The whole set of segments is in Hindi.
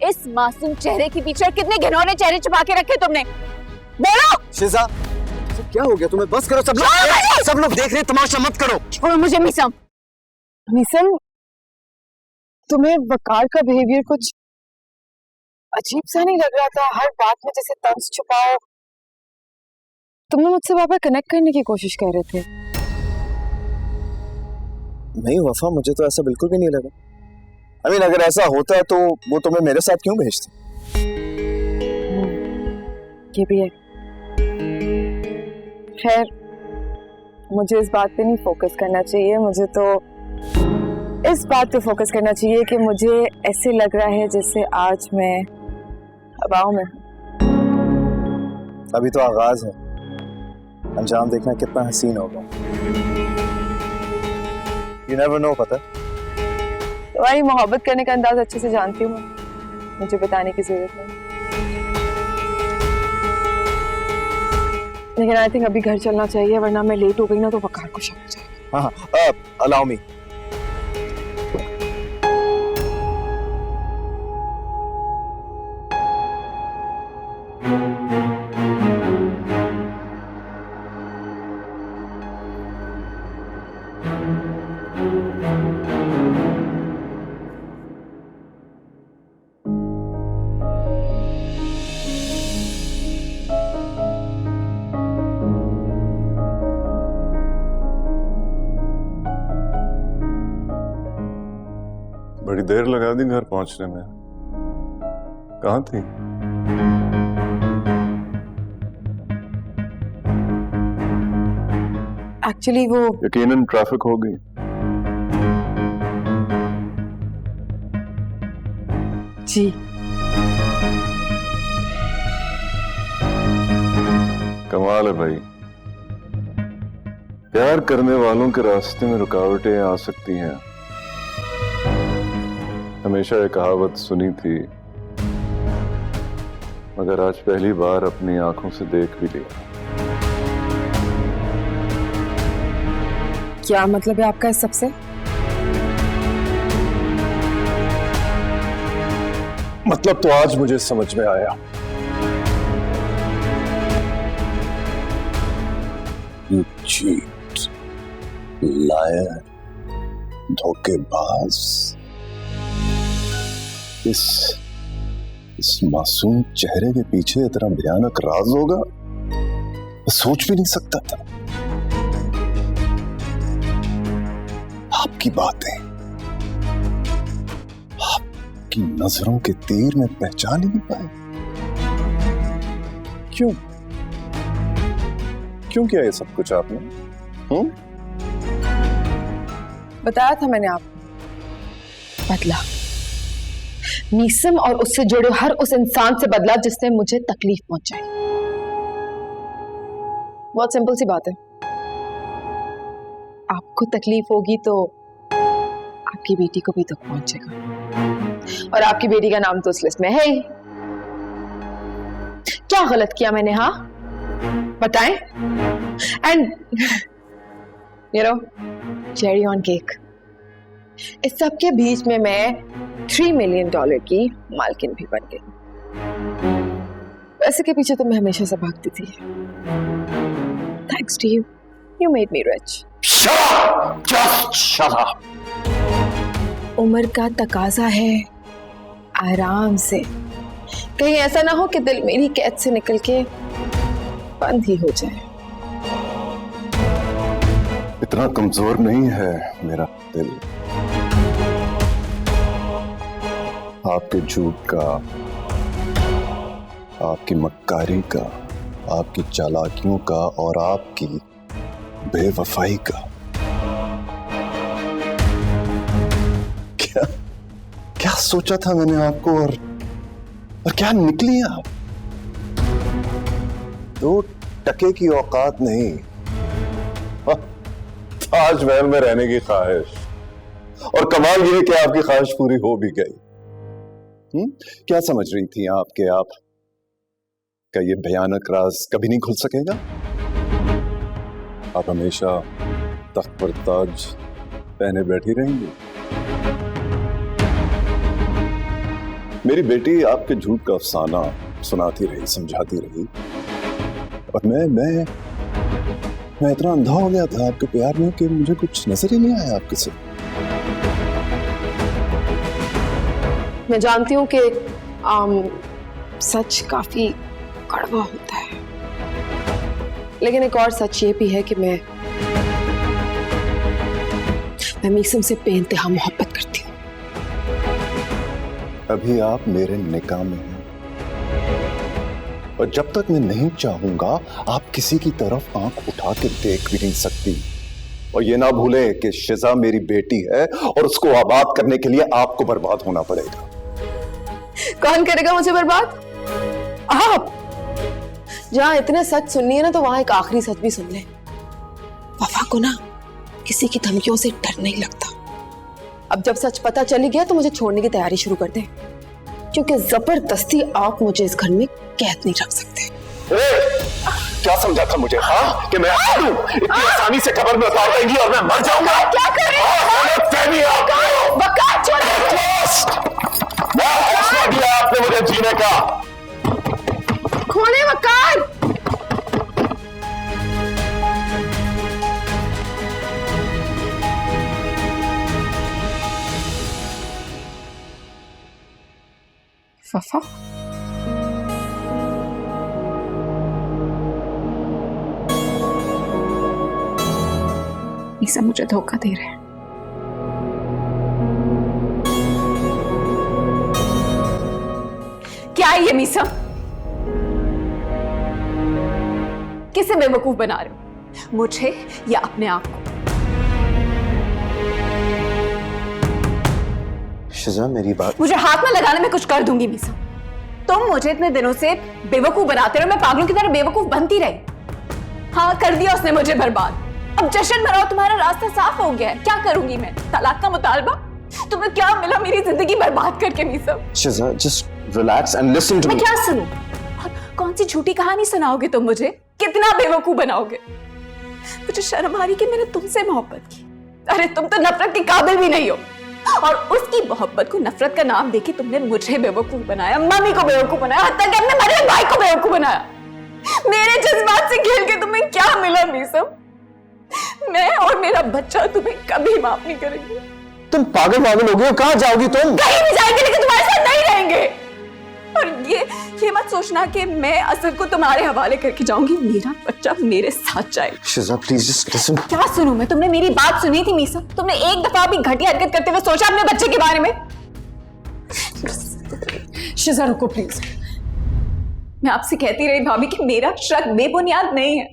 इस मासूम चेहरे के पीछे कितने घिनौने चेहरे छुपा के रखे तुमने? बोलो। शिजा, क्या हो गया तुम्हें? बस करो, सब लोग देख रहे हैं, तमाशा मत करो। छोड़ो मुझे मीसम। मीसम, तुम्हें वकार का बिहेवियर कुछ अजीब सा नहीं लग रहा था? हर बात में जैसे तंज छुपाओ। तुमने मुझसे वहां पर कनेक्ट करने की कोशिश कर रहे थे। नहीं वफा, मुझे तो ऐसा बिल्कुल भी नहीं लगा। अगर ऐसा होता तो वो तुम्हें मेरे साथ क्यों भेजती? ये भी है। खैर, मुझे इस बात पे नहीं फोकस करना चाहिए। मुझे तो इस बात पे फोकस करना चाहिए कि मुझे ऐसे लग रहा है जैसे आज मैं हवाओं में हूं। अभी तो आगाज है, अंजाम देखना कितना हसीन होगा। You never know, पता? तुम्हारी मोहब्बत करने का अंदाज अच्छे से जानती हूँ मैं, मुझे बताने की जरूरत नहीं। लेकिन आई थिंक अभी घर चलना चाहिए, वरना मैं लेट हो गई ना तो वकार को शक हो जाएगा। हाँ, अलाउ मी। बड़ी देर लगा दी घर पहुंचने में। कहाँ थी? एक्चुअली वो यकीनन ट्रैफिक हो गई। जी, कमाल है भाई, प्यार करने वालों के रास्ते में रुकावटें आ सकती हैं। हमेशा ये कहावत सुनी थी, मगर आज पहली बार अपनी आंखों से देख भी लिया। क्या मतलब है आपका इस सबसे? मतलब तो आज मुझे समझ में आया। You cheat, liar, धोखेबाज। इस मासूम चेहरे के पीछे इतना भयानक राज होगा, मैं सोच भी नहीं सकता था। आपकी बातें, आपकी नजरों के तीर में पहचान ही नहीं पाए। क्यों किया ये सब कुछ आपने? बताया था मैंने आपको, बदला। मीसम और उससे जुड़े हर उस इंसान से बदला जिसने मुझे तकलीफ पहुंचाई। बहुत सिंपल सी बात है, आपको तकलीफ होगी तो आपकी बेटी को भी दुख पहुंचेगा, और आपकी बेटी का नाम तो उस लिस्ट में है ही। क्या गलत किया मैंने? हाँ बताएं। And you know, cherry on cake, इस सब के बीच में मैं $3 मिलियन की मालकिन भी बन गई। पैसे के पीछे तो मैं हमेशा से भागती थी। Thanks to you, you made me rich. Just shut up. उम्र का तकाजा है, आराम से। कहीं ऐसा ना हो कि दिल मेरी कैद से निकल के बंद ही हो जाए। इतना कमजोर नहीं है मेरा दिल। आपके झूठ का, आपकी मक्कारी का, आपकी चालाकियों का और आपकी बेवफाई का। क्या सोचा था मैंने आपको, और क्या निकली आप? 2 टके की औकात नहीं, ताजमहल में रहने की ख्वाहिश। और कमाल ये कि आपकी ख्वाहिश पूरी हो भी गई। क्या समझ रही थी आपके आप का ये भयानक राज कभी नहीं खुल सकेगा? आप हमेशा तख्त पर ताज पहने बैठी रहेंगी। मेरी बेटी आपके झूठ का अफसाना सुनाती रही, समझाती रही, और मैं इतना अंधा हो गया था आपके प्यार में कि मुझे कुछ नजर ही नहीं आया आपके से। मैं जानती हूँ कि सच काफी कड़वा होता है, लेकिन एक और सच ये भी है कि मैं मीसम से बेइंतहा मोहब्बत करती हूँ। अभी आप मेरे निकाह में हैं, और जब तक मैं नहीं चाहूंगा आप किसी की तरफ आंख उठा के देख भी नहीं सकती। और ये ना भूले कि शिजा मेरी बेटी है और उसको आबाद करने के लिए आपको बर्बाद होना पड़ेगा। कौन करेगा मुझे बर्बाद? आप। जहां इतने सच सुननी है ना, तो वहां एक आखिरी सच भी सुन ले। वफा को ना किसी की धमकियों से डर नहीं लगता। अब जब सच पता चली गया तो मुझे छोड़ने की तैयारी शुरू कर दे, क्योंकि जबरदस्ती आप मुझे इस घर में कैद नहीं रख सकते। क्या समझा था मुझे, हाँ? कि मैं इतनी आसानी से खबर में उतार देंगी और मैं मर जाऊंगा? क्या कर रहे हो? वक़ार हौसला दिया आपने मुझे जीने का। खोले वक़ार। वफा, मीसम मुझे धोखा दे रहे हैं। क्या है ये मीसम? किसे बेवकूफ बना रहे हो, मुझे या अपने आप को? शिजा मेरी बात, मुझे हाथ में लगाने में कुछ कर दूंगी मीसम। तुम मुझे इतने दिनों से बेवकूफ बनाते रहे, मैं पागलों की तरह बेवकूफ बनती रही। हाँ, कर दिया उसने मुझे बर्बाद। अब जश्न मनाओ, तुम्हारा रास्ता साफ हो गया है। क्या करूंगी मैं? तलाक का मुतालबा? तुम्हें क्या मिला मेरी जिंदगी बर्बाद करके Meesam? Shiza just relax and listen to me. मैं क्या सुनूं? और कौन सी झूठी कहानी सुनाओगे तुम मुझे? कितना बेवकूफ बनाओगे? मुझे शर्म आ रही कि मैंने तुमसे मोहब्बत की। अरे तुम तो नफरत के काबिल भी नहीं हो, और उसकी मोहब्बत को नफरत का नाम देके तुमने मुझे बेवकूफ बनाया, मम्मी को बेवकूफ बनाया, हत्ता कि अपने मरे भाई को बेवकूफ बनाया। मेरे जज्बात से खेल के तुम्हें क्या मिला मीसम? मैं और मेरा बच्चा तुम्हें कभी माफ नहीं करेंगे। तुम पागल हो गए हो, कहां जाओगी तुम? कहीं भी जाएंगे, लेकिन तुम्हारे साथ नहीं रहेंगे। और ये मत सोचना कि मैं असद को तुम्हारे हवाले करके जाऊंगी। मेरा बच्चा मेरे साथ जाएगा। शिजा प्लीज जस्ट लिसन। क्या सुनूं मैं? तुमने मेरी बात सुनी थी मीसम? तुमने एक दफा भी घटिया हरकत करते हुए सोचा अपने बच्चे के बारे में? शिजा रुको प्लीज। मैं आपसे कहती रही भाभी कि मेरा शक बेबुनियाद नहीं है।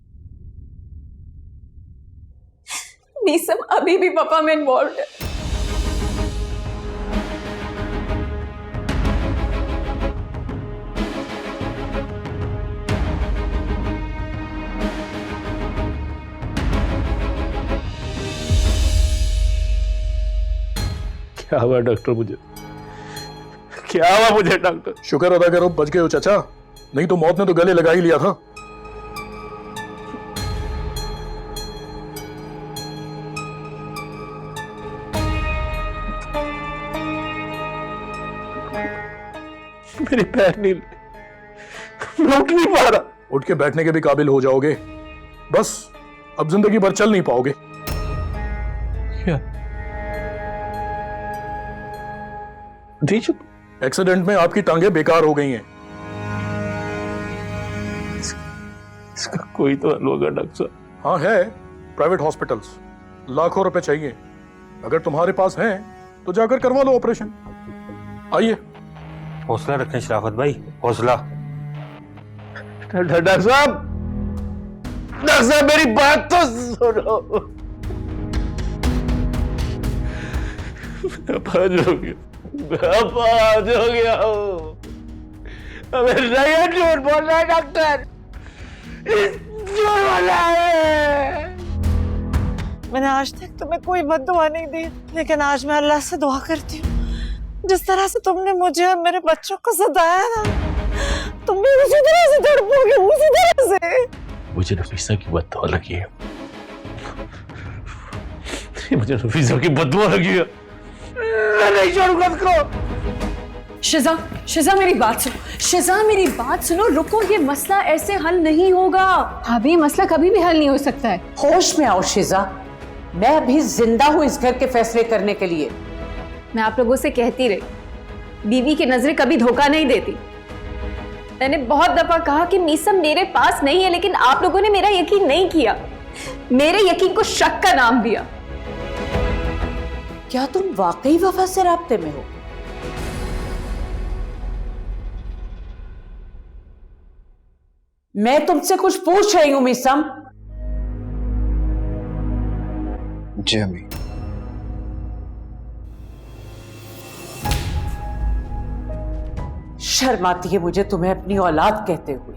मीसम अभी भी वफा में इन्वॉल्व है। क्या हुआ डॉक्टर? क्या हुआ मुझे डॉक्टर? शुक्र अदा करो बच गए हो चाचा, नहीं तो मौत ने तो गले लगा ही लिया था। मेरे पैर नहीं, मैं उठ नहीं पा रहा। उठ के बैठने के भी काबिल हो जाओगे, बस अब जिंदगी भर चल नहीं पाओगे। क्या? एक्सीडेंट में आपकी टांगे बेकार हो गई हैं। इसका कोई तो हल होगा डॉक्टर साहब? हाँ है, प्राइवेट हॉस्पिटल्स, लाखों रुपए चाहिए। अगर तुम्हारे पास हैं तो जाकर करवा लो ऑपरेशन। आइए। हौसला रखें शराफत भाई, हौसला। डॉक्टर साहब मेरी बात तो सुनो। अपाज हो गया हूँ। हमेशा ये झूठ बोल रहा है डॉक्टर, झूठ बोल रहा है। मैंने आज तक तुम्हें कोई बद्दुआ नहीं दी, लेकिन आज मैं अल्लाह से दुआ करती हूँ, जिस तरह से तुमने मुझे और मेरे बच्चों को सताया ना, तुम भी उसी तरह से तड़पोगे, उसी तरह से। मुझे नफीसा की बददुआ लगी है, मुझे नफीसा की बददुआ लगी है। मैं नहीं छोड़ूंगा इसको। शिजा, शिजा मेरी बात सुनो, शिजा मेरी बात सुनो, रुको, ये मसला ऐसे हल नहीं होगा। अभी मसला कभी भी हल नहीं हो सकता है। होश में आओ शिजा, मैं अभी जिंदा हूं इस घर के फैसले करने के लिए। मैं आप लोगों से कहती रही, बीवी की नजरें कभी धोखा नहीं देती। मैंने बहुत दफा कहा कि मीसम मेरे पास नहीं है, लेकिन आप लोगों ने मेरा यकीन नहीं किया, मेरे यकीन को शक का नाम दिया। क्या तुम वाकई वफा से राब्ते में हो? मैं तुमसे कुछ पूछ रही हूं मीसम। जी अम्मी। शर्म आती है मुझे तुम्हें अपनी औलाद कहते हुए।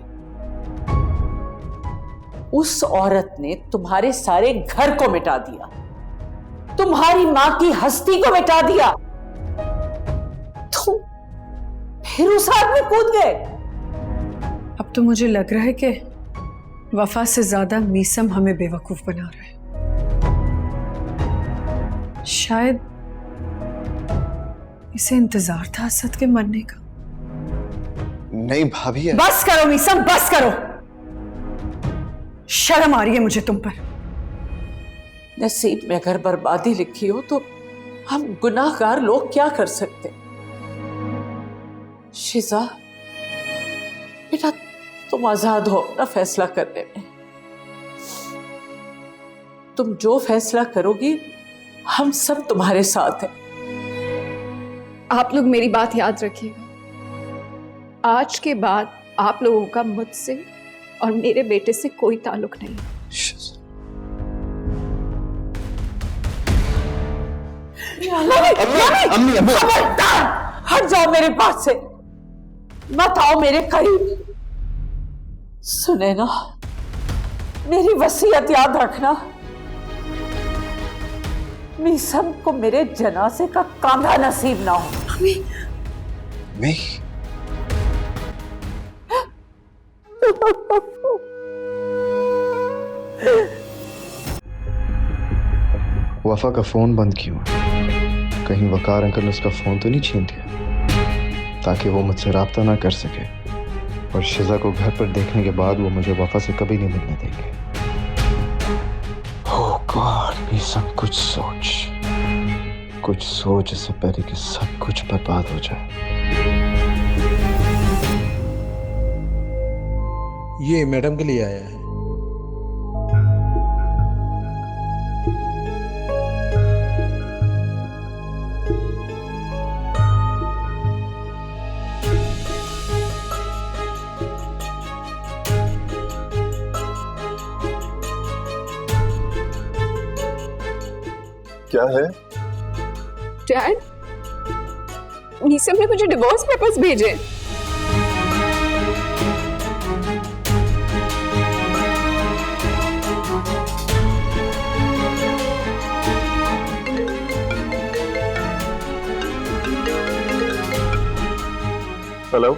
उस औरत ने तुम्हारे सारे घर को मिटा दिया, तुम्हारी मां की हस्ती को मिटा दिया, तुम फिर उस आग में कूद गए। अब तो मुझे लग रहा है कि वफा से ज्यादा मीसम हमें बेवकूफ बना रहा है। शायद इसे इंतजार था असद के मरने का। नहीं भाभी, बस करो मीसम, बस करो। शर्म आ रही है मुझे तुम पर। नसीब में अगर बर्बादी लिखी हो तो हम गुनाहगार लोग क्या कर सकते। शिजा बेटा, तुम आजाद हो अपना फैसला करने में। तुम जो फैसला करोगी हम सब तुम्हारे साथ हैं। आप लोग मेरी बात याद रखिएगा, आज के बाद आप लोगों का मुझसे और मेरे बेटे से कोई ताल्लुक नहीं। अम्मी अम्मी खबरदार, हट जाओ मेरे पास से, मत आओ मेरे करीब। सुने ना, मेरी वसीयत याद रखना, मीसम को मेरे जनाजे का कांधा नसीब ना हो। मैं वफा का फोन बंद क्यों? कहीं वकार अंकल ने उसका फोन तो नहीं छीन लिया ताकि वो मुझसे राब्ता ना कर सके, और शिजा को घर पर देखने के बाद वो मुझे वफा से कभी नहीं मिलने देंगे। ओह गॉड, ये सब कुछ सोच इससे पहले कि सब कुछ बर्बाद हो जाए। ये मैडम के लिए आया है। क्या है? डैड, मीसम ने मुझे डिवोर्स पेपर्स भेजे। हेलो,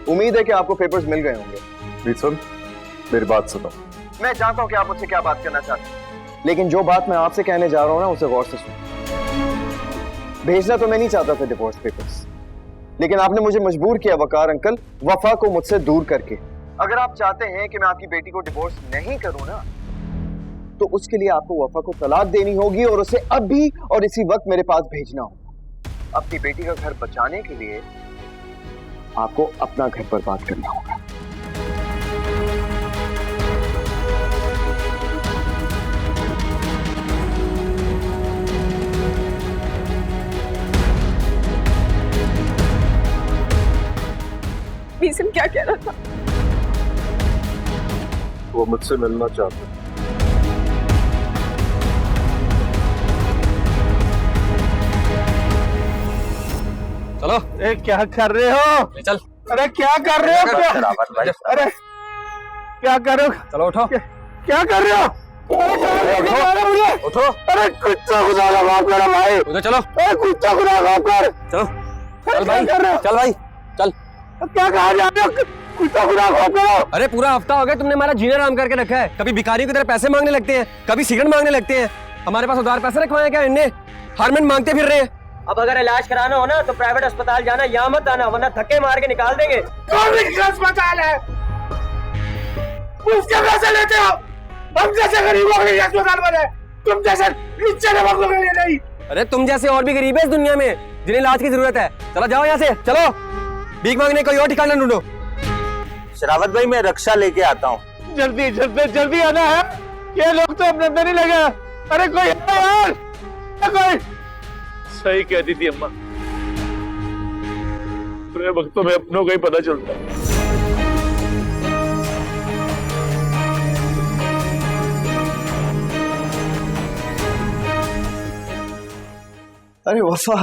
उम्मीद है कि आपको पेपर्स मिल गए होंगे। मीसम, मेरी बात सुनो। मैं जानता हूं कि आप मुझसे क्या बात करना चाहते हैं, लेकिन जो बात मैं आपसे कहने जा रहा हूं ना, उसे गौर से सुनो। भेजना तो मैं नहीं चाहता था डिवोर्स पेपर्स, लेकिन आपने मुझे मजबूर किया वकार अंकल, वफा को मुझसे दूर करके। अगर आप चाहते हैं कि मैं आपकी बेटी को डिवोर्स नहीं करूं ना, तो उसके लिए आपको वफा को तलाक देनी होगी और उसे अभी और इसी वक्त मेरे पास भेजना होगा। अपनी बेटी का घर बचाने के लिए आपको अपना घर बर्बाद करना होगा। मीसम क्या कह रहा था? वो मुझसे मिलना चाहते हैं। चलो। ए, क्या कर रहे हो? चल। अरे क्या कर रहे हो? अरे क्या कर रहे हो? चलो उठो। क्या कर रहे हो? उठो। अरे कुत्ता खुदा का माफ करो भाई। उधर चलो। अरे कुत्ता खुदा का माफ कर। चलो। चल भाई। चल भाई। चल। क्या कहा जा रहे हो? कुत्ता खुदा का माफ करो। अरे पूरा हफ्ता हो गया तुमने हमारा जीना आराम करके रखा है। कभी भिखारियों की तरह पैसे मांगने लगते हैं, कभी सिगरेट मांगने लगते हैं। हमारे पास उधार पैसे रखवाए क्या इनने? हर महीने मांगते फिर रहे हैं। अब अगर इलाज कराना हो ना तो प्राइवेट अस्पताल जाना, यहाँ मत आना, वरना धक्के मार के निकाल देंगे। गवर्नमेंट का अस्पताल है, उसके पैसे लेते हो। हम जैसे गरीबों के लिए अस्पताल बने, तुम जैसे नीचे लोगों के लिए नहीं। अरे तुम जैसे और भी गरीब है इस दुनिया में जिन्हें इलाज की जरूरत है। चलो जाओ यहाँ से, चलो भीख मांगने कोई और ठिकाना ढूंढो। शरावत भाई मैं रक्षा लेके आता हूँ। जल्दी जल्दी जल्दी आना है, ये लोग तो अपने अंदर ही लगे। अरे कोई है यार, कोई। सही कहती थी अम्मा, पूरे वक्तों में अपनों को ही पता चलता है। अरे वफा,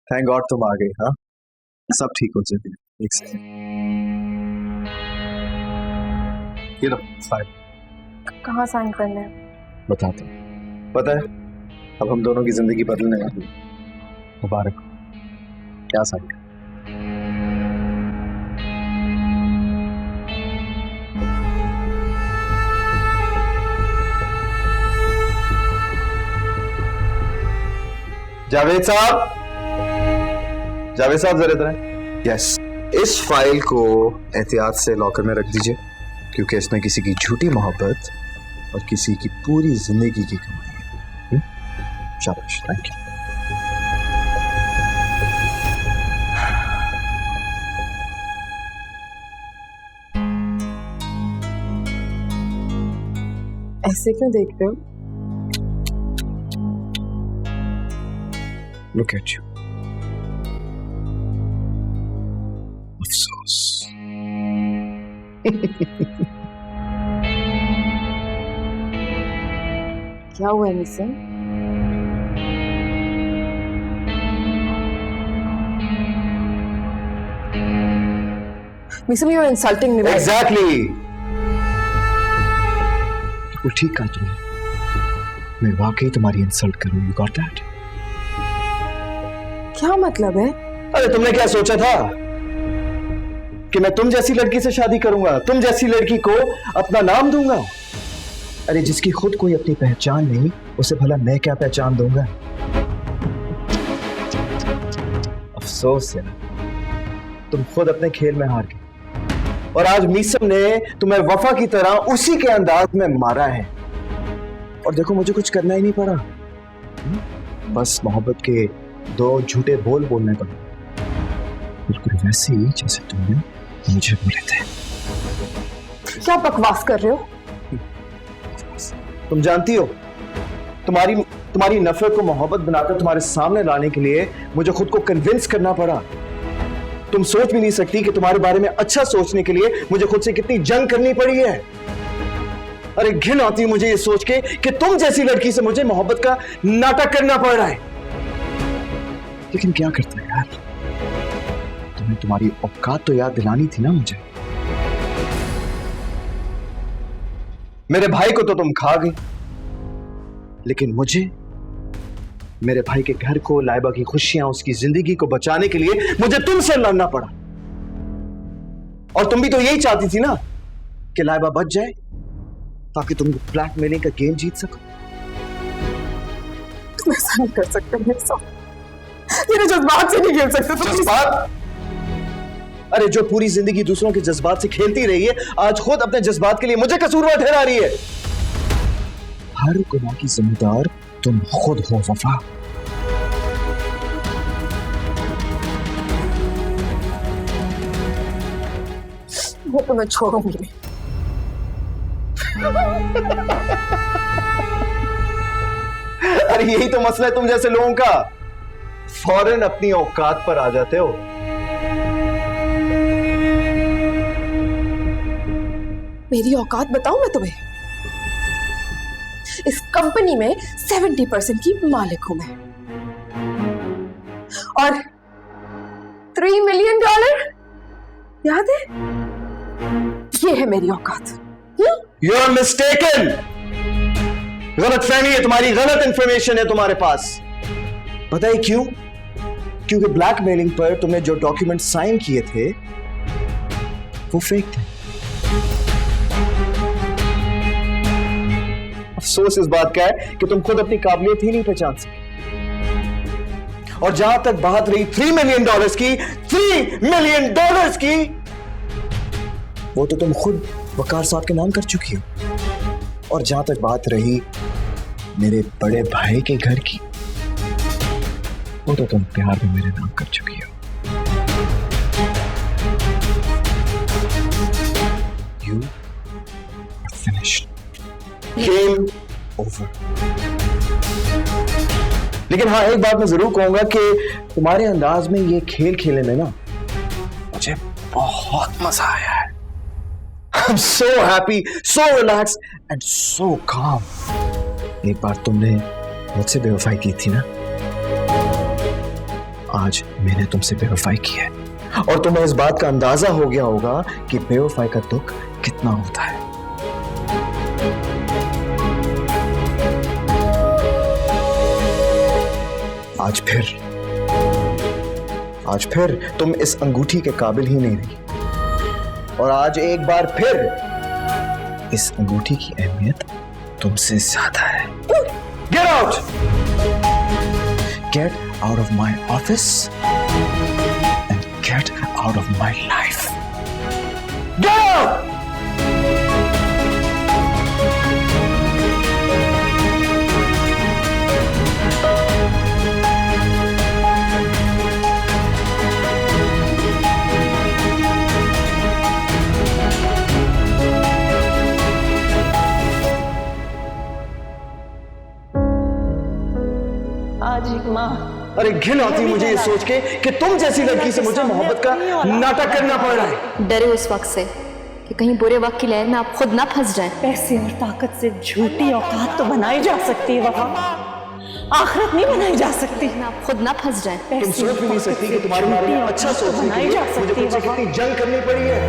थैंक गॉड तुम आ गई। हाँ, सब ठीक हो जाएगा। एक सेकंड, ये लो फाइल। कहाँ साइन करना है? बताता हूँ। पता है, अब हम दोनों की जिंदगी बदलने वाली है। मुबारक हो। क्या साइन कर? जावेद साहब, जावेद साहब जरा इधर आएं। यस, इस फाइल को एहतियात से लॉकर में रख दीजिए, क्योंकि इसमें किसी की झूठी मोहब्बत और किसी की पूरी जिंदगी की कमाई है। शाबाश, थैंक यू। ऐसे क्यों देख रहे हो? Look at you. अफसोस। क्या हुआ निसन? Misam, you're insulting me. Exactly. बिल्कुल ठीक कहा तुमने। मैं वाकई तुम्हारी इंसल्ट करूं। You got that? क्या मतलब है? अरे तुमने क्या सोचा था कि मैं तुम जैसी लड़की से शादी करूंगा, तुम जैसी लड़की को अपना नाम दूंगा? अरे जिसकी खुद कोई अपनी पहचान नहीं, उसे भला मैं क्या पहचान दूंगा? अफसोस है, तुम खुद अपने खेल में हार गए और आज मीसम ने तुम्हें वफा की तरह उसी के अंदाज में मारा है। और देखो, मुझे कुछ करना ही नहीं पड़ा, बस मोहब्बत के दो झूठे बोल बोलने पड़े, बिल्कुल वैसे ही जैसे तुमने मुझे बोले थे। क्या बकवास कर रहे हो? तुम जानती हो, तुम्हारी नफरत को मोहब्बत बनाकर तुम्हारे सामने लाने के लिए मुझे खुद को कन्विंस करना पड़ा। तुम सोच भी नहीं सकती कि तुम्हारे बारे में अच्छा सोचने के लिए मुझे खुद से कितनी जंग करनी पड़ी है। अरे घिन आती है मुझे ये सोच के कि तुम जैसी लड़की से मुझे मोहब्बत का नाटक करना पड़ रहा है। लेकिन क्या करता है यार, तुम्हें तुम्हारी औकात तो याद दिलानी थी ना मुझे। मेरे भाई को तो तुम खा गई, लेकिन मुझे, मेरे भाई के घर को, लाइबा की खुशियां, उसकी जिंदगी को बचाने के लिए मुझे तुमसे लड़ना पड़ा। और तुम भी तो यही चाहती थी ना कि लाइबा बच जाए ताकि तुम ब्लैकमेलिंग का गेम जीत सको। तुम ऐसा नहीं कर सकते मेरे साथ, मेरे जज्बात से नहीं खेल सकते तुम। जज्बात? अरे जो पूरी जिंदगी दूसरों के जज्बात से खेलती रही है, आज खुद अपने जज्बात के लिए मुझे कसूरवार ठहरा रही है। हर गुनाह की जिम्मेदार तुम खुद हो वफा। वो तो मैं छोड़ूंगी नहीं। अरे यही तो मसला है तुम जैसे लोगों का, फौरन अपनी औकात पर आ जाते हो। मेरी औकात बताऊं मैं तुम्हें? इस कंपनी में 70% की मालिक हूं मैं, और $3 मिलियन याद है? ये है मेरी औकात। You are mistaken. गलत फहमी है तुम्हारी, गलत इंफॉर्मेशन है तुम्हारे पास। पता है क्यों? क्योंकि ब्लैकमेलिंग पर तुमने जो डॉक्यूमेंट साइन किए थे वो फेक थे। अफसोस इस बात का है कि तुम खुद अपनी काबिलियत ही नहीं पहचान सके। और जहां तक बात रही $3 मिलियन की, $3 मिलियन की, वो तो तुम खुद वकार साहब के नाम कर चुकी हो। और जहां तक बात रही मेरे बड़े भाई के घर की, वो तो तुम प्यार में मेरे नाम कर चुकी हो। You are finished. Game over. लेकिन हाँ, एक बात मैं जरूर कहूंगा कि तुम्हारे अंदाज में ये खेल खेलने में ना मुझे बहुत मजा आया है। I'm so happy, so relaxed and so calm. एक बार तुमने मुझसे बेवफाई की थी ना, आज मैंने तुमसे बेवफाई की है और तुम्हें इस बात का अंदाजा हो गया होगा कि बेवफाई का दुख कितना होता है। आज फिर तुम इस अंगूठी के काबिल ही नहीं रही और आज एक बार फिर इस अंगूठी की अहमियत तुमसे ज्यादा है। Get out! Get out of my office and get out of my life. Get out! आज एक माँ। अरे घिन आती मुझे ये सोच के कि तुम जैसी लड़की से मुझे मोहब्बत का नाटक करना पड़ रहा है। डरे उस वक्त से कि कहीं बुरे वक्त की लहर में आप खुद ना फंस जाएं। पैसे और ताकत से झूठी औकात तो बनाई जा सकती है वफा, आखिरत नहीं बनाई जा सकती। आप खुद ना फंस जाएं। तुम सोच भी नहीं सकती कि तुम्हारे बारे में अच्छा सोचने के लिए मुझे तुमसे कितनी जंग करनी पड़ी है।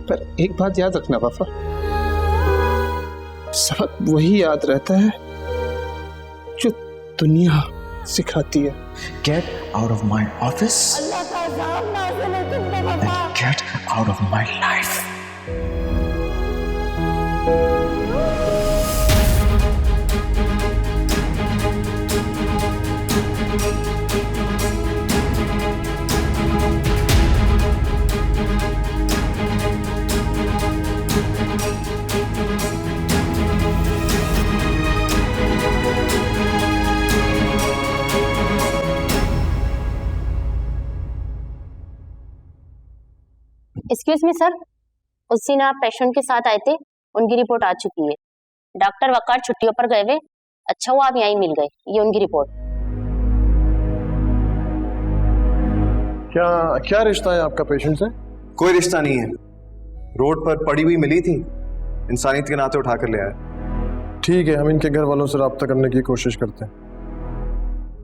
पर एक बात याद रखना वफा, सबक वही याद रहता है जो दुनिया सिखाती है। Get out of my office and get out of my life. Excuse me sir, उस दिन आप पेशेंट के साथ आए थे, उनकी रिपोर्ट आ चुकी है। डॉक्टर वकार छुट्टियों पर गए हुए, अच्छा हुआ आप यहीं मिल गए। ये उनकी रिपोर्ट। क्या रिश्ता है आपका पेशेंट से? कोई रिश्ता नहीं है, रोड पर पड़ी हुई मिली थी, इंसानियत के नाते उठाकर ले आया। ठीक है, हम इनके घर वालों से राब्ता करने की कोशिश करते हैं।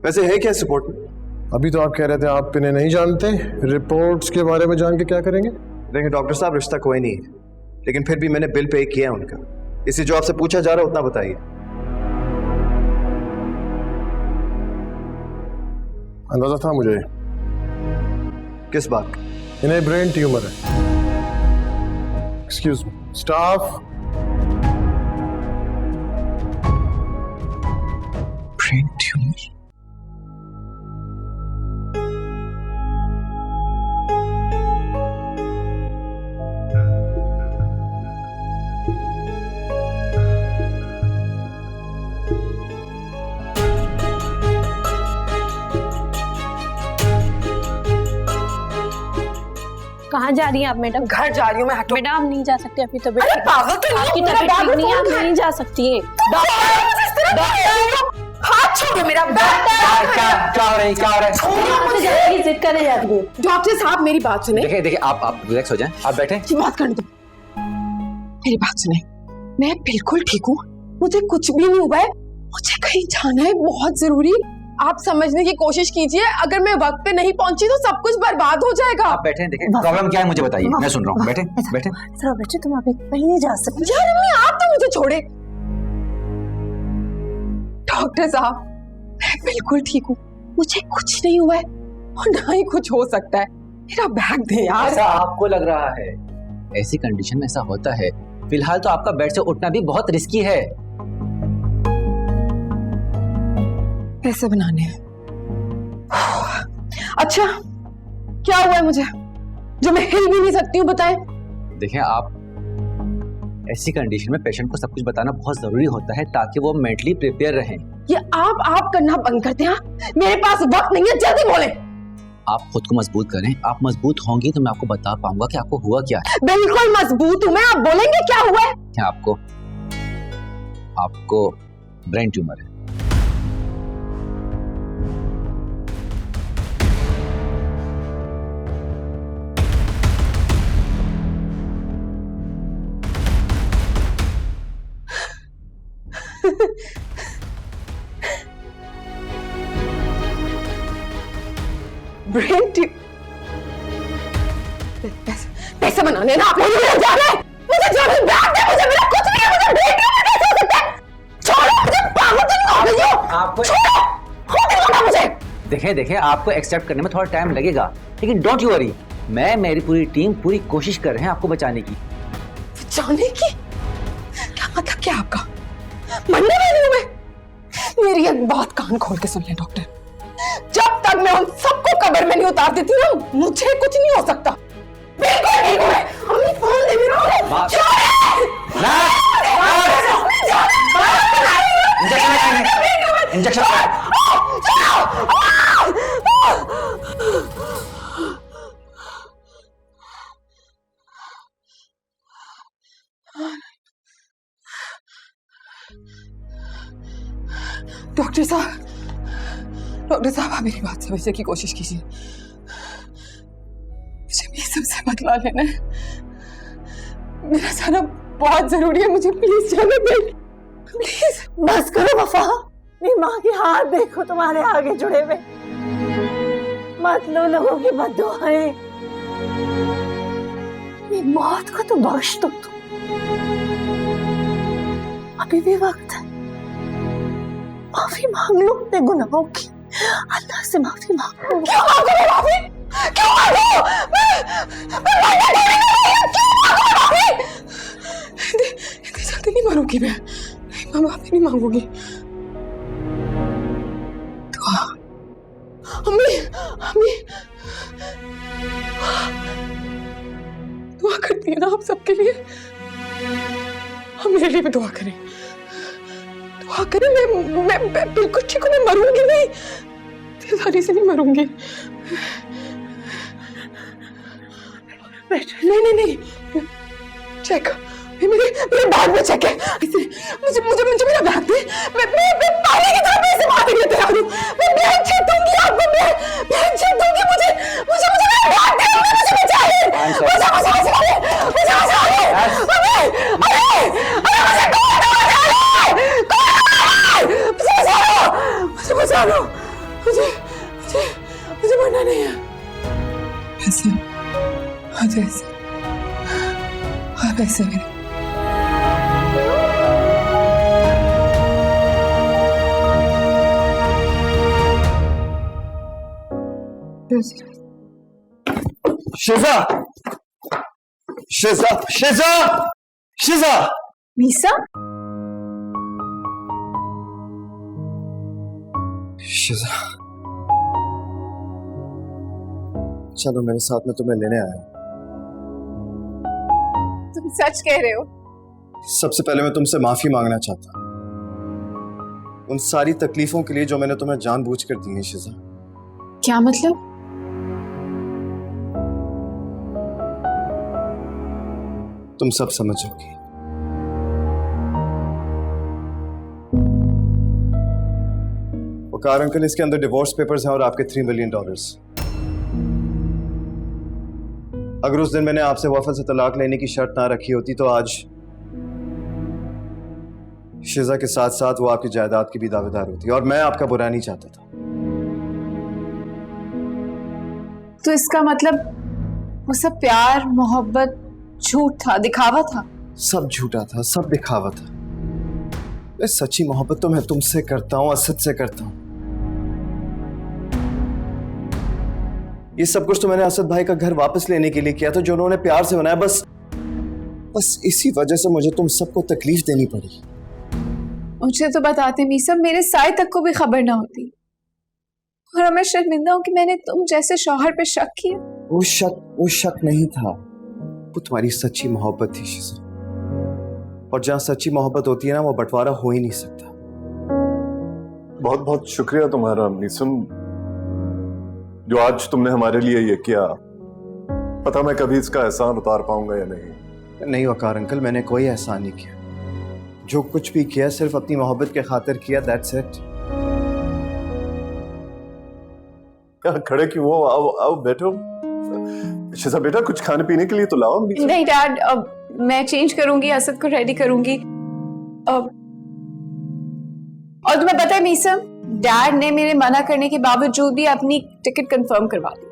वैसे है क्या इस रिपोर्ट में? अभी तो आप कह रहे थे आप इन्हें नहीं जानते, रिपोर्ट्स के बारे में जान के क्या करेंगे? देखिए डॉक्टर साहब, रिश्ता कोई नहीं है, लेकिन फिर भी मैंने बिल पे किया है उनका, इसलिए जो आपसे पूछा जा रहा है उतना बताइए। अंदाजा था मुझे। किस बात का? इन्हें ब्रेन ट्यूमर है। Excuse me staff. Brain tumour? कहाँ जा रही हैं आप मैडम? घर जा रही हूँ मैं। हटो मैडम, आप नहीं जा सकती, आपकी तबीयत अरे पागल तो नहीं, आपकी मेरा तबीयत बैग ठीक नहीं है, आप कौन नहीं जा सकती है। हाथ छोड़ो मेरा बैग। क्या हो रहा है? जिद करे जाती है। डॉक्टर साहब मेरी बात सुने। देखिए देखिए, आप रिलैक्स हो जाएं, आप बैठें। बात करने दो, मेरी बात सुने। मैं बिल्कुल ठीक हूँ, मुझे कुछ भी नहीं हुआ है। मुझे कहीं जाना है बहुत जरूरी। आप समझने की कोशिश कीजिए, अगर मैं वक्त पे नहीं पहुंची तो सब कुछ बर्बाद हो जाएगा। आप बैठे, देखिए प्रॉब्लम क्या है मुझे बताइए, मैं सुन रहा हूँ। बैठे बैठे। सर बच्चे, तुम अभी कहीं नहीं जा सकते। यार अम्मी, आप तो मुझे छोड़े। डॉक्टर साहब, मैं बिल्कुल ठीक हूँ, मुझे कुछ नहीं हुआ है और ना ही कुछ हो सकता है। मेरा बैग दे यार। ऐसा आपको लग रहा है, ऐसी कंडीशन में ऐसा होता है। फिलहाल तो आपका बेड से उठना भी बहुत रिस्की है। पैसे बनाने हैं, अच्छा क्या हुआ है मुझे जो मैं हिल भी नहीं सकती हूँ, बताएं। देखें, आप ऐसी कंडीशन में पेशेंट को सब कुछ बताना बहुत जरूरी होता है ताकि वो मेंटली प्रिपेयर रहें। ये आप करना बंद करते हैं। मेरे पास वक्त नहीं है, जल्दी बोले। आप खुद को मजबूत करें, आप मजबूत होंगी तो मैं आपको बता पाऊंगा कि आपको हुआ क्या है। बिल्कुल मजबूत हूँ मैं, आप बोलेंगे क्या हुआ है? आपको ब्रेन ट्यूमर है। ब्रेन पैसे बनाने ना आप मुझे जाना है, मुझे जाना है, बैग दे मुझे, मेरा कुछ नहीं है, मुझे ब्रेन ट्यूमर कैसे हो सकता है? छोड़ो मुझे, पागल तो नहीं हो गई हो? आपको छोड़ो, हो गया मुझे। देखें आपको एक्सेप्ट करने में थोड़ा टाइम लगेगा, लेकिन डोंट यू वरी, मैं मेरी पूरी टीम पूरी कोशिश कर रहे हैं आपको बचाने की। बचाने की? क्या मतलब क्या आपका? मरने वाली हूं मैं? मेरी एक बात कान खोल के सुन ले डॉक्टर, जब तक मैं उन सबको कब्र में नहीं उतार देती ना, मुझे कुछ नहीं हो सकता। बिल्कुल नहीं हुआ। हमें फोन दे मेरा। इंजेक्शन डॉक्टर साहब आप मेरी बात समझने की कोशिश कीजिए। मुझे ये सबसे बदला लेना है, मेरा जाना बहुत जरूरी है, मुझे प्लीज जाने दे, प्लीज। बस करो वफा, मेरी माँ के हाथ देखो तुम्हारे आगे जुड़े हुए, मत लो लोगों की बद्दुआएं, मेरी मौत को तो बख्श दो तुम, अभी भी वक्त है, माफी मांग लो अपने गुनाहों की, अल्लाह से माफी मांगो। क्यों मांगो मैं माफी? क्यों मांगो? इतनी जल्दी नहीं मारूंगी मैं, नहीं माफी नहीं मांगूंगी। दुआ, अम्मी दुआ करती है ना आप सबके लिए, हम मेरे लिए भी दुआ करें, दुआ करें। मैं बिल्कुल ठीक हूँ, मैं मरूंगी नहीं, तेजारी से नहीं मरूंगी। नहीं चेक, मेरे बैग में चेक है, मुझे मेरा बैग दे, मैं पानी की तरह पैसे मारने के लिए तैयार हूँ, मैं ब्लैंक चेक दूंगी आपको, ब्लैंक चेक दूंगी, मुझे मेरा बैग दे, मुझे बचाइए, मुझे बचाइए, मुझे बचा लो, मुझे मरना नहीं है। ऐसे ऐसे मेरे शिजा मीसा, शिजा, चलो मेरे साथ में तुम्हें लेने आया। तुम सच कह रहे हो? सबसे पहले मैं तुमसे माफी मांगना चाहता हूँ उन सारी तकलीफों के लिए जो मैंने तुम्हें जानबूझकर दी है शिजा। क्या मतलब? तुम सब समझोगी। वकार अंकल, इसके अंदर डिवोर्स पेपर्स हैं और आपके $3 मिलियन। अगर उस दिन मैंने आपसे वफा से तलाक लेने की शर्त ना रखी होती तो आज शिजा के साथ साथ वो आपकी जायदाद की भी दावेदार होती, और मैं आपका बुरा नहीं चाहता था। तो इसका मतलब वो सब प्यार मोहब्बत झूठ था, दिखावा था? सब झूठा था, सब दिखावा था। सच्ची मोहब्बत तो मैं तुमसे करता हूं, असद से करता हूं। ये सब कुछ तो मैंने असद भाई का घर वापस लेने के लिए किया था, जो उन्होंने प्यार से बनाया। बस इसी वजह से मुझे तुम सबको तकलीफ देनी पड़ी। मुझे तो बताते मीसा, मेरे साए तक को भी खबर ना होती। और अब मैं शर्मिंदा हूं कि मैंने तुम जैसे शौहर पे शक किया। वो शक नहीं था, वो तुम्हारी सच्ची मोहब्बत थी शिजा। और जहां सच्ची मोहब्बत होती है ना, वो बंटवारा हो ही नहीं सकता। बहुत बहुत शुक्रिया तुम्हारा मीसम, जो आज तुमने हमारे लिए ये किया। पता मैं कभी इसका एहसान उतार पाऊंगा या नहीं। नहीं वकार अंकल, मैंने कोई एहसान नहीं किया। जो कुछ भी किया सिर्फ अपनी मोहब्बत के खातिर किया, दैट्स इट। खड़े क्यों हो? आओ बैठो। शिजा बेटा, कुछ खाने पीने के लिए तो लाओ। नहीं डैड, अब मैं चेंज करूंगी, असद को रेडी करूंगी। अब और तुम्हें पता है मीसम, डैड ने मेरे मना करने के बावजूद भी अपनी टिकट कंफर्म करवा दी।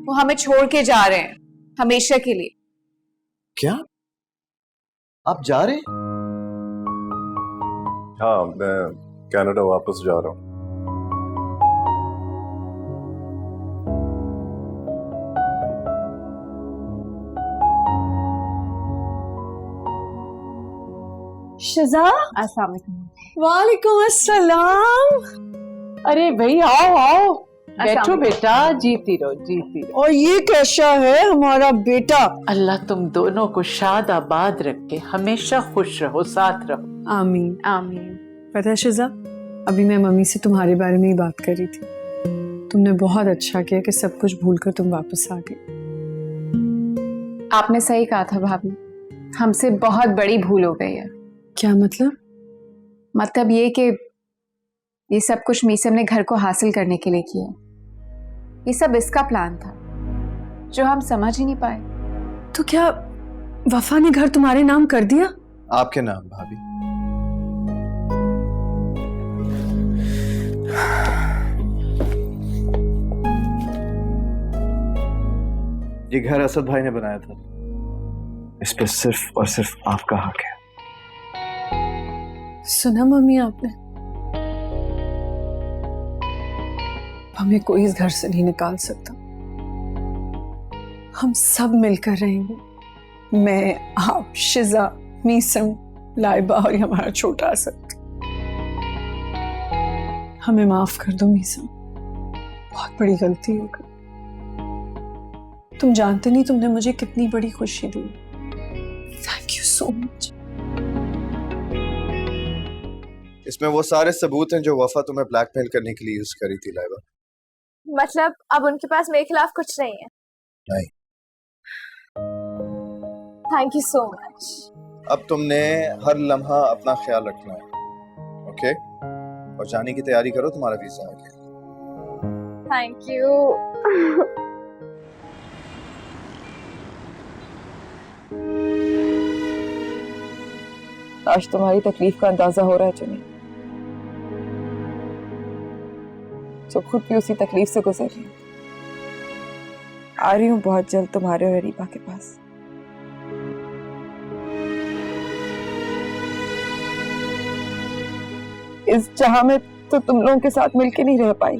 वो हमें छोड़ के जा रहे हैं हमेशा के लिए। क्या आप जा रहे हैं? हाँ, मैं कनाडा वापस जा रहा हूँ। शिजा, अस्सलाम वालेकुम। वालेकुम अस्सलाम। अरे भाई आओ आओ, बैठो बेटा, जीती रहो। और ये कैसा है हमारा बेटा? अल्लाह तुम दोनों को शाद आबाद रखे, हमेशा खुश रहो, साथ रहो। आमीन आमीन। पता है शिजा, अभी मैं मम्मी से तुम्हारे बारे में ही बात कर रही थी। तुमने बहुत अच्छा किया कि सब कुछ भूलकर तुम वापस आ गए। आपने सही कहा था भाभी, हमसे बहुत बड़ी भूल हो गई है। क्या मतलब? मतलब ये कि ये सब कुछ मीसम ने घर को हासिल करने के लिए किया। ये सब इसका प्लान था जो हम समझ ही नहीं पाए। तो क्या वफा ने घर तुम्हारे नाम कर दिया? आपके नाम भाभी। ये घर असद भाई ने बनाया था, इस पे सिर्फ और सिर्फ आपका हक है। सुना मम्मी आपने? हमें कोई इस घर से नहीं निकाल सकता। हम सब मिलकर रहेंगे, मैं, आप, शिजा, मीसम, लाइबा और हमारा छोटा असद। हमें माफ कर दो मीसम, बहुत बड़ी गलती हो गई। तुम जानते नहीं तुमने मुझे कितनी बड़ी खुशी दी। Thank you so much. इसमें वो सारे सबूत हैं जो वफा तुम्हें ब्लैकमेल करने के लिए यूज करी थी लाइबा। मतलब अब उनके पास मेरे खिलाफ कुछ नहीं है? नहीं। Thank you so much. अब तुमने हर लम्हा अपना ख्याल रखना है, ओके? और जाने की तैयारी करो, तुम्हारा वीजा आ गया। Thank you. आज तुम्हारी तकलीफ का अंदाजा हो रहा है चुनी, जो खुद भी उसी तकलीफ से गुजर रही हूँ। आ रही हूँ बहुत जल्द तुम्हारे और अरीबा के पास। इस जहां में तो तुम लोगों के साथ मिलके नहीं रह पाई,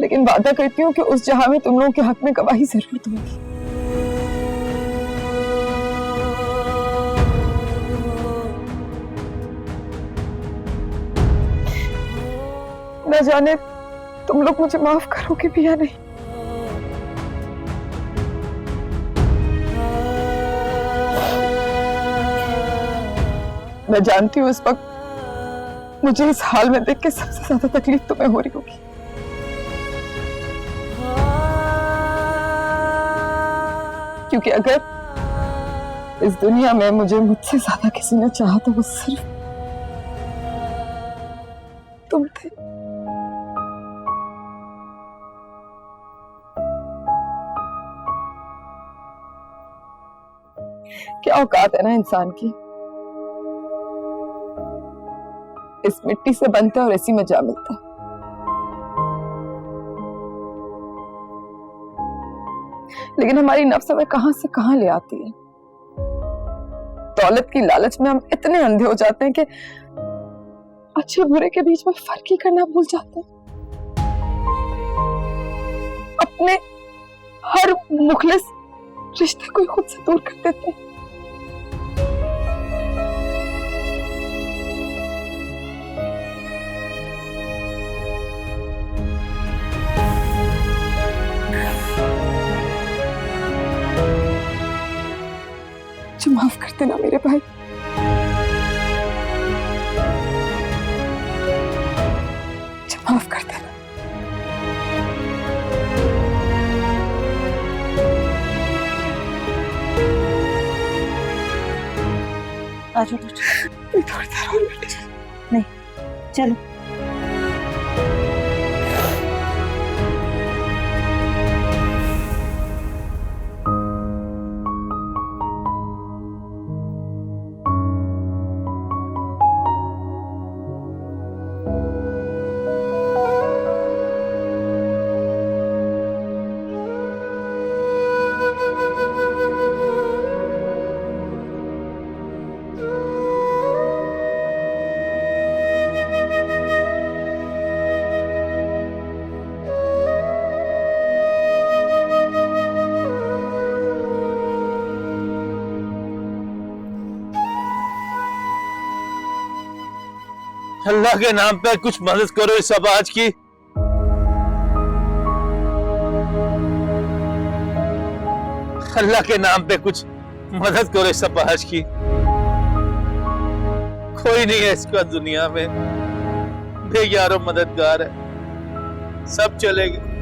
लेकिन वादा करती हूँ कि उस जहां में तुम लोगों के हक में गवाही जरूर दूंगी। न जाने तुम लोग मुझे माफ करोगे भी या नहीं। मैं जानती हूँ इस वक्त मुझे इस हाल में देख के सबसे ज्यादा तकलीफ तुम्हें हो रही होगी, क्योंकि अगर इस दुनिया में मुझे मुझसे ज्यादा किसी ने चाहा तो वो सिर्फ तुम थे। क्या औकात है ना इंसान की, इस मिट्टी से बनता है और इसी में जा मिलता है। लेकिन हमारी नफ्स हमें कहां से कहां ले आती है। दौलत की लालच में हम इतने अंधे हो जाते हैं कि अच्छे बुरे के बीच में फर्क ही करना भूल जाते हैं। अपने हर मुखलिस रिश्ते को खुद से दूर कर देते हैं। आ जाओ थोड़ी देर और बैठ जाओ। नहीं चलो अल्लाह के नाम पे कुछ मदद करो इस समाज की। अल्लाह के नाम पे कुछ मदद करो इस समाज की। कोई नहीं है इसका दुनिया में बेयारो मददगार है, सब चले गए।